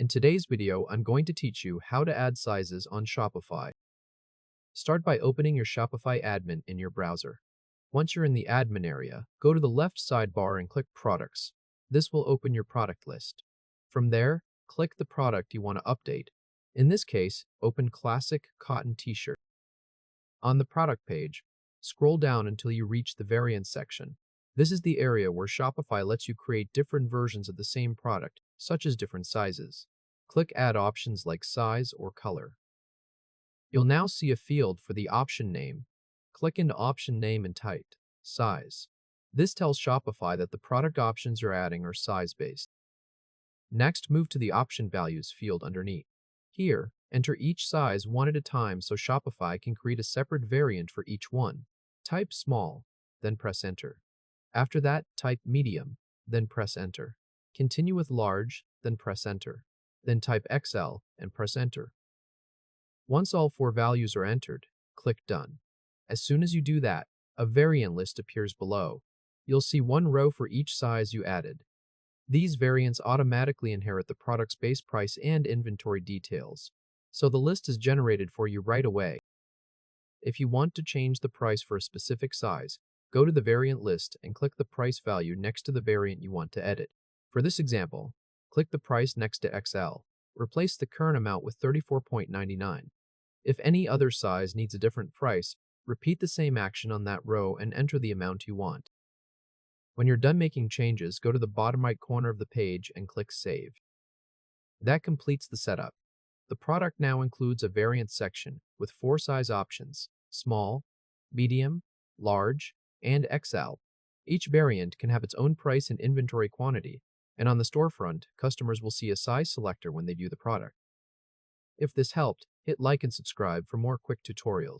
In today's video, I'm going to teach you how to add sizes on Shopify. Start by opening your Shopify admin in your browser. Once you're in the admin area, go to the left sidebar and click Products. This will open your product list. From there, click the product you want to update. In this case, open Classic Cotton T-shirt. On the product page, scroll down until you reach the variants section. This is the area where Shopify lets you create different versions of the same product, such as different sizes. Click Add options like size or color. You'll now see a field for the option name. Click into option name and type size. This tells Shopify that the product options you're adding are size-based. Next, move to the option values field underneath. Here, enter each size one at a time so Shopify can create a separate variant for each one. Type small, then press enter. After that, type medium, then press enter. Continue with large, then press enter. Then type XL and press enter. Once all four values are entered, click Done. As soon as you do that, a variant list appears below. You'll see one row for each size you added. These variants automatically inherit the product's base price and inventory details, so the list is generated for you right away. If you want to change the price for a specific size, go to the variant list and click the price value next to the variant you want to edit. For this example, click the price next to XL. Replace the current amount with $34.99. If any other size needs a different price, repeat the same action on that row and enter the amount you want. When you're done making changes, go to the bottom right corner of the page and click Save. That completes the setup. The product now includes a variant section with 4 size options: small, medium, large, and XL. Each variant can have its own price and inventory quantity, and on the storefront, customers will see a size selector when they view the product. If this helped, hit like and subscribe for more quick tutorials.